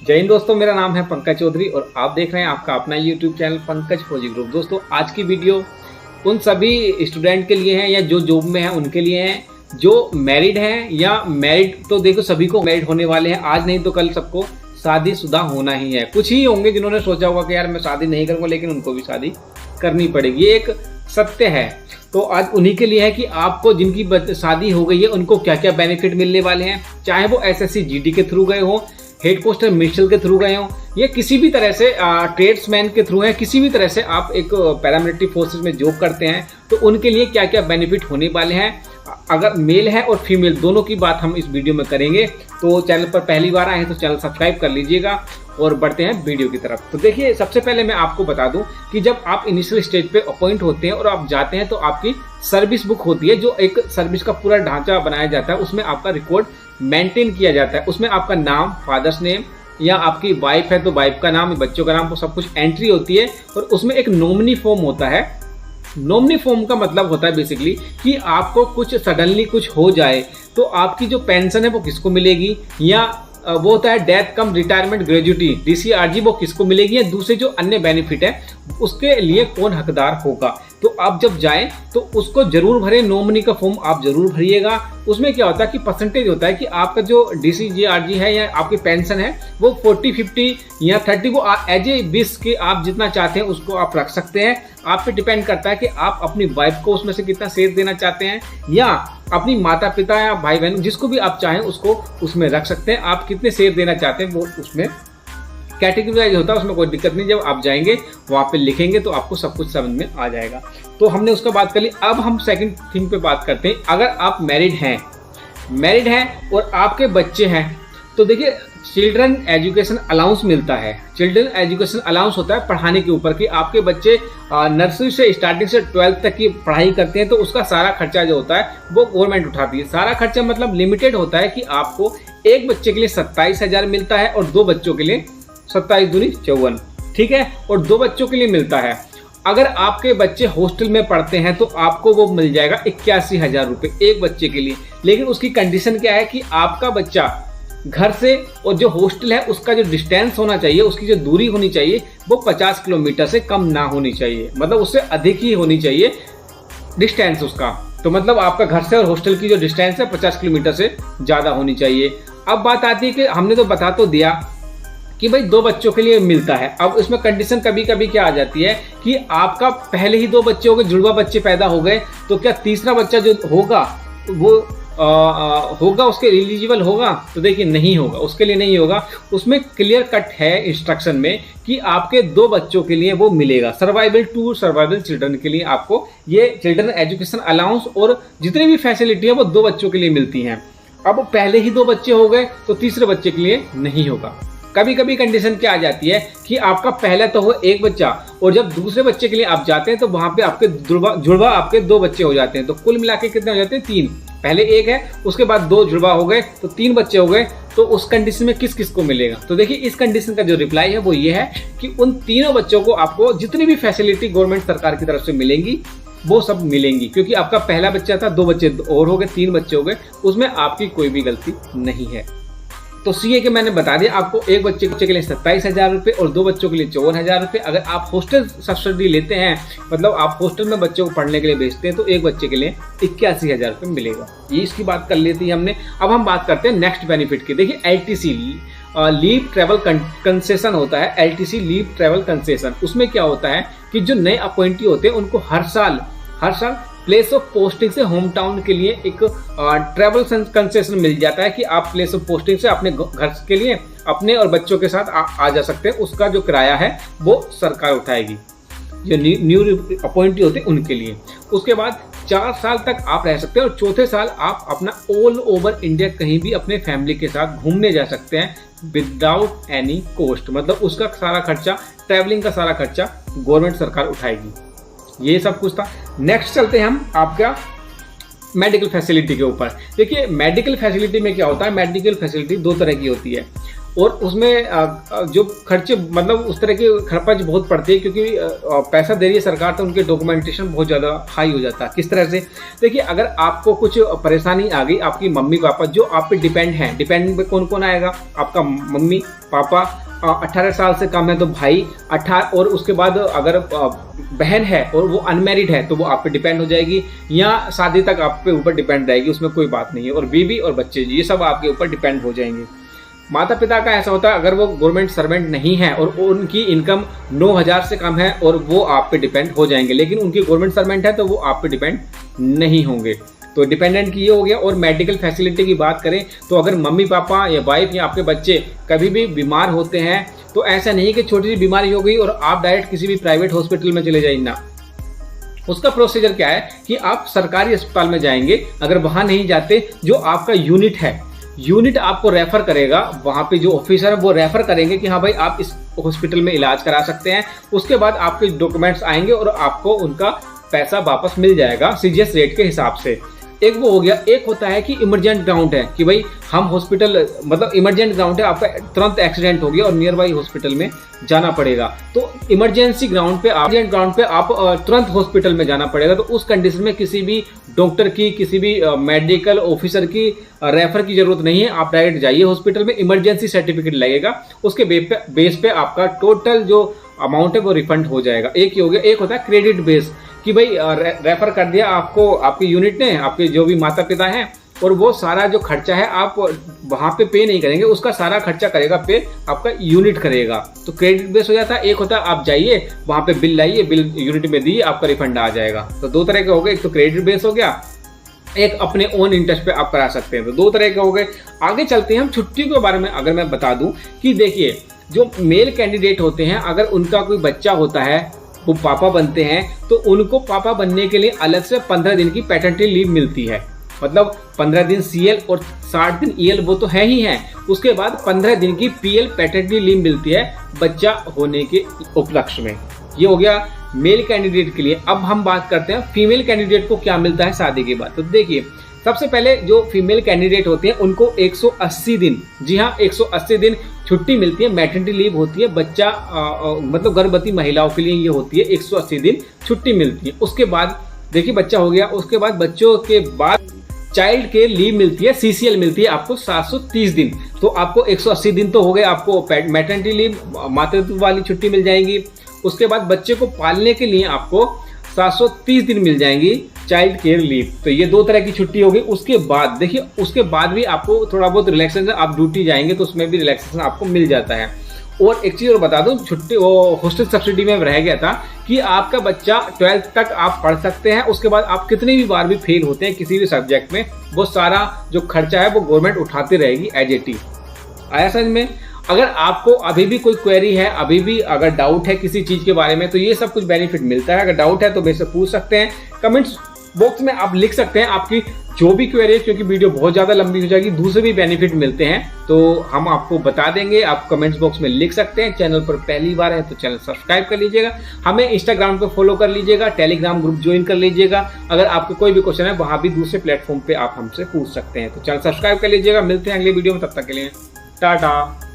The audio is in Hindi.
जय हिंद दोस्तों, मेरा नाम है पंकज चौधरी और आप देख रहे हैं आपका अपना YouTube चैनल पंकज फौजी ग्रुप। दोस्तों आज की वीडियो उन सभी स्टूडेंट के लिए है या जो जॉब में है उनके लिए है, जो मैरिड हैं या मैरिड तो देखो सभी को मैरिड होने वाले हैं, आज नहीं तो कल सबको शादीशुदा होना ही है। कुछ ही होंगे जिन्होंने सोचा होगा कि यार मैं शादी नहीं करूँगा, लेकिन उनको भी शादी करनी पड़ेगी, ये एक सत्य है। तो आज उन्हीं के लिए है कि आपको जिनकी शादी हो गई है उनको क्या क्या बेनिफिट मिलने वाले हैं, चाहे वो SSC GD के थ्रू गए हो, हेड पोस्टर मिनिस्टर के थ्रू गए हो या किसी भी तरह से ट्रेड्समैन के थ्रू है, किसी भी तरह से आप एक पैरामिलिट्री फोर्सेस में जॉब करते हैं तो उनके लिए क्या क्या बेनिफिट होने वाले हैं। अगर मेल है और फीमेल दोनों की बात हम इस वीडियो में करेंगे। तो चैनल पर पहली बार आए हैं तो चैनल सब्सक्राइब कर लीजिएगा और बढ़ते हैं वीडियो की तरफ। तो देखिए, सबसे पहले मैं आपको बता दूं कि जब आप इनिशियल स्टेज पे अपॉइंट होते हैं और आप जाते हैं तो आपकी सर्विस बुक होती है, जो एक सर्विस का पूरा ढांचा बनाया जाता है, उसमें आपका रिकॉर्ड मेंटेन किया जाता है। उसमें आपका नाम, फादर्स नेम, या आपकी वाइफ है तो वाइफ का नाम, बच्चों का नाम, वो सब कुछ एंट्री होती है। और उसमें एक नॉमिनी फॉर्म होता है। नॉमिनी फॉर्म का मतलब होता है बेसिकली कि आपको कुछ सडनली कुछ हो जाए तो आपकी जो पेंशन है वो किसको मिलेगी, या वो होता है डेथ कम रिटायरमेंट ग्रेजुटी DCRG, वो किसको मिलेगी, या दूसरे जो अन्य बेनिफिट है उसके लिए कौन हकदार होगा। तो आप जब जाएं तो उसको जरूर भरें, नॉमिनी का फॉर्म आप जरूर भरिएगा। उसमें क्या होता है कि परसेंटेज होता है कि आपका जो DCRG है या आपकी पेंशन है वो 40, 50 या 30 वो एज ए विश के आप जितना चाहते हैं उसको आप रख सकते हैं। आप पे डिपेंड करता है कि आप अपनी वाइफ को उसमें से कितना शेयर देना चाहते हैं, या अपनी माता पिता या भाई बहन जिसको भी आप चाहें उसको उसमें रख सकते हैं। आप कितने शेयर देना चाहते हैं वो उसमें कैटेगराइज होता है, उसमें कोई दिक्कत नहीं। जब आप जाएंगे वहाँ पे लिखेंगे तो आपको सब कुछ समझ में आ जाएगा। तो हमने उसका बात कर ली। अब हम सेकंड थिंग पे बात करते हैं। अगर आप मैरिड हैं और आपके बच्चे हैं तो देखिए, चिल्ड्रन एजुकेशन अलाउंस मिलता है। चिल्ड्रन एजुकेशन अलाउंस होता है पढ़ाने के ऊपर, कि आपके बच्चे नर्सरी से स्टार्टिंग से 12th तक की पढ़ाई करते हैं तो उसका सारा खर्चा जो होता है वो गवर्नमेंट उठाती है। सारा खर्चा मतलब लिमिटेड होता है कि आपको एक बच्चे के लिए 27,000 मिलता है और दो बच्चों के लिए 27 दूनी 54, ठीक है, और दो बच्चों के लिए मिलता है। अगर आपके बच्चे हॉस्टल में पढ़ते हैं तो आपको वो मिल जाएगा 81,000 रुपये एक बच्चे के लिए। लेकिन उसकी कंडीशन क्या है कि आपका बच्चा घर से और जो हॉस्टल है उसका जो डिस्टेंस होना चाहिए, उसकी जो दूरी होनी चाहिए वो 50 किलोमीटर से कम ना होनी चाहिए, मतलब उससे अधिक ही होनी चाहिए डिस्टेंस उसका। तो मतलब आपका घर से और हॉस्टल की जो डिस्टेंस है 50 किलोमीटर से ज़्यादा होनी चाहिए। अब बात आती है कि हमने तो बता तो दिया कि भाई दो बच्चों के लिए मिलता है। अब इसमें कंडीशन कभी कभी क्या आ जाती है कि आपका पहले ही दो बच्चे हो गए, जुड़वा बच्चे पैदा हो गए, तो क्या तीसरा बच्चा जो होगा वो होगा उसके एलिजिबल होगा? तो देखिए नहीं होगा, उसके लिए नहीं होगा। उसमें क्लियर कट है इंस्ट्रक्शन में कि आपके दो बच्चों के लिए वो मिलेगा। सर्वाइवल टू सर्वाइवल चिल्ड्रन के लिए आपको ये चिल्ड्रन एजुकेशन अलाउंस और जितनी भी फैसिलिटी है वो दो बच्चों के लिए मिलती हैं। अब पहले ही दो बच्चे हो गए तो तीसरे बच्चे के लिए नहीं होगा। कभी कभी कंडीशन क्या आ जाती है कि आपका पहला तो हो एक बच्चा और जब दूसरे बच्चे के लिए आप जाते हैं तो वहां पे आपके जुड़वा आपके दो बच्चे हो जाते हैं। तो कुल मिला के कितने हो जाते हैं? 3। पहले एक है, उसके बाद दो जुड़वा हो गए तो 3 बच्चे हो गए। तो उस कंडीशन में किस किस को मिलेगा? तो देखिए, इस कंडीशन का जो रिप्लाई है वो ये है कि उन तीनों बच्चों को आपको जितनी भी फैसिलिटी गवर्नमेंट सरकार की तरफ से मिलेंगी वो सब मिलेंगी, क्योंकि आपका पहला बच्चा था, दो बच्चे और हो गए, 3 बच्चे हो गए, उसमें आपकी कोई भी गलती नहीं है। तो CA के मैंने बता दिया, आपको एक बच्चे के लिए 27,000 रुपये और दो बच्चों के लिए 54,000 रुपये। अगर आप हॉस्टल सब्सिडी लेते हैं, मतलब आप हॉस्टल में बच्चों को पढ़ने के लिए भेजते हैं, तो एक बच्चे के लिए 81,000 रुपये मिलेगा। ये इसकी बात कर लेती है हमने। अब हम बात करते हैं नेक्स्ट बेनिफिट की। देखिए, LTC लीव ट्रेवल कंसेशन होता है। LTC लीव ट्रेवल कंसेशन, उसमें क्या होता है कि जो नए अपॉइंटी होते हैं उनको हर साल प्लेस ऑफ पोस्टिंग से होम टाउन के लिए एक ट्रैवल कंसेशन मिल जाता है कि आप प्लेस ऑफ पोस्टिंग से अपने घर के लिए अपने और बच्चों के साथ आ जा सकते हैं। उसका जो किराया है वो सरकार उठाएगी, जो न्यू अपॉइंटी होते हैं उनके लिए। उसके बाद 4 साल तक आप रह सकते हैं और चौथे साल आप अपना ऑल ओवर इंडिया कहीं भी अपने फैमिली के साथ घूमने जा सकते हैं विदाउट एनी कॉस्ट। मतलब उसका सारा खर्चा, ट्रैवलिंग का सारा खर्चा गवर्नमेंट सरकार उठाएगी। ये सब कुछ था। नेक्स्ट चलते हैं हम आपका मेडिकल फैसिलिटी के ऊपर। देखिए, मेडिकल फैसिलिटी में क्या होता है, मेडिकल फैसिलिटी दो तरह की होती है। और उसमें जो खर्चे मतलब उस तरह की खर्च बहुत पड़ती है, क्योंकि पैसा दे रही है सरकार तो उनके डॉक्यूमेंटेशन बहुत ज़्यादा हाई हो जाता है। किस तरह से, देखिए अगर आपको कुछ परेशानी आ गई, आपकी मम्मी पापा जो आप पे डिपेंड हैं, डिपेंड पे कौन कौन आएगा, आपका मम्मी पापा, 18 साल से कम है तो भाई 18, और उसके बाद अगर बहन है और वो अनमैरिड है तो वो आप पे डिपेंड हो जाएगी, या शादी तक आप पे ऊपर डिपेंड रहेगी, उसमें कोई बात नहीं है। और बीवी और बच्चे ये सब आपके ऊपर डिपेंड हो जाएंगे। माता पिता का ऐसा होता है अगर वो गवर्नमेंट सर्वेंट नहीं है और उनकी इनकम 9,000 से कम है और वो आप पे डिपेंड हो जाएंगे, लेकिन उनकी गवर्नमेंट सर्वेंट है तो वो आप पे डिपेंड नहीं होंगे। तो डिपेंडेंट की ये हो गया। और मेडिकल फैसिलिटी की बात करें तो अगर मम्मी पापा या वाइफ या आपके बच्चे कभी भी बीमार होते हैं तो ऐसा नहीं कि छोटी सी बीमारी हो गई और आप डायरेक्ट किसी भी प्राइवेट हॉस्पिटल में चले जाइए ना। उसका प्रोसीजर क्या है कि आप सरकारी अस्पताल में जाएंगे। अगर वहां नहीं जाते, जो आपका यूनिट है, यूनिट आपको रेफर करेगा, वहां पे जो ऑफिसर है वो रेफर करेंगे कि हाँ भाई आप इस हॉस्पिटल में इलाज करा सकते हैं। उसके बाद आपके डॉक्यूमेंट्स आएंगे और आपको उनका पैसा वापस मिल जाएगा सीजीएस रेट के हिसाब से। एक वो हो गया। एक होता है कि इमरजेंट ग्राउंड है कि भाई हम हॉस्पिटल मतलब इमरजेंट ग्राउंड है, आपका तुरंत एक्सीडेंट हो गया और नियर बाई हॉस्पिटल में जाना पड़ेगा, तो इमरजेंसी ग्राउंड पे आप तुरंत हॉस्पिटल में जाना पड़ेगा। तो उस कंडीशन में किसी भी डॉक्टर की, किसी भी मेडिकल ऑफिसर की रेफर की जरूरत नहीं है। आप डायरेक्ट जाइए हॉस्पिटल में, इमरजेंसी सर्टिफिकेट लगेगा, उसके बेस पे आपका टोटल जो अमाउंट है वो रिफंड हो जाएगा। एक ही हो गया। एक होता है क्रेडिट बेस कि भाई रेफर कर दिया आपको आपके यूनिट ने, आपके जो भी माता पिता हैं, और वो सारा जो खर्चा है आप वहाँ पे नहीं करेंगे, उसका सारा खर्चा करेगा पे आपका यूनिट करेगा, तो क्रेडिट बेस हो जाता है। एक होता है आप जाइए वहाँ पे बिल लाइए, बिल यूनिट में दिए, आपका रिफंड आ जाएगा। तो दो तरह के हो गए, एक तो क्रेडिट बेस हो गया, एक अपने ओन इंटरेस्ट पे आप करा सकते हैं। तो दो तरह के हो गए। आगे चलते हैं हम छुट्टी के बारे में। अगर मैं बता दूं कि देखिए जो मेल कैंडिडेट होते हैं, अगर उनका कोई बच्चा होता है, वो पापा बनते हैं, तो उनको पापा बनने के लिए अलग से 15 दिन की पैटर्निटी लीव मिलती है। मतलब 15 दिन सीएल और 60 दिन ईएल वो तो है ही है। उसके बाद 15 दिन की पीएल पैटर्निटी लीव मिलती है बच्चा होने के उपलक्ष्य में। ये हो गया मेल कैंडिडेट के लिए। अब हम बात करते हैं फीमेल कैंडिडेट को क्या मिलता है शादी के बाद। तो देखिए सबसे पहले जो फीमेल कैंडिडेट होते हैं उनको 180 दिन, जी हाँ 180 दिन छुट्टी मिलती है, मैटरनिटी लीव होती है। बच्चा मतलब गर्भवती महिलाओं के लिए ये होती है, 180 दिन छुट्टी मिलती है। उसके बाद देखिए बच्चा हो गया, उसके बाद बच्चों के बाद चाइल्ड केयर लीव मिलती है, सीसीएल मिलती है आपको 730 दिन। तो आपको 180 दिन तो हो गए, आपको मैटरनिटी लीव मातृत्व वाली छुट्टी मिल जाएगी। उसके बाद बच्चे को पालने के लिए आपको 730 दिन मिल जाएंगी चाइल्ड केयर लीव। तो ये दो तरह की छुट्टी होगी। उसके बाद देखिए उसके बाद भी आपको थोड़ा बहुत रिलैक्सेशन, आप ड्यूटी जाएंगे तो उसमें भी रिलैक्सेशन आपको मिल जाता है। और एक चीज और बता दूं, छुट्टी वो हॉस्टल सब्सिडी में रह गया था कि आपका बच्चा 12th तक आप पढ़ सकते हैं। उसके बाद आप कितनी भी बार भी फेल होते हैं किसी भी सब्जेक्ट में, वो सारा जो खर्चा है वो गवर्नमेंट उठाती रहेगी एज ए टी। आया समझ में? अगर आपको अभी भी कोई क्वेरी है, अभी भी अगर डाउट है किसी चीज के बारे में, तो ये सब कुछ बेनिफिट मिलता है। अगर डाउट है तो मेरे से पूछ सकते हैं, कमेंट्स बॉक्स में आप लिख सकते हैं आपकी जो भी क्वेरी है, क्योंकि वीडियो बहुत ज्यादा लंबी हो जाएगी। दूसरे भी बेनिफिट मिलते हैं तो हम आपको बता देंगे, आप कमेंट्स बॉक्स में लिख सकते हैं। चैनल पर पहली बार है तो चैनल सब्सक्राइब कर लीजिएगा, हमें इंस्टाग्राम पे फॉलो कर लीजिएगा, टेलीग्राम ग्रुप ज्वाइन कर लीजिएगा। अगर आपके कोई भी क्वेश्चन है वहां भी दूसरे प्लेटफॉर्म पे आप हमसे पूछ सकते हैं। तो चैनल सब्सक्राइब कर लीजिएगा। मिलते हैं अगले वीडियो में, तब तक के लिए टाटा।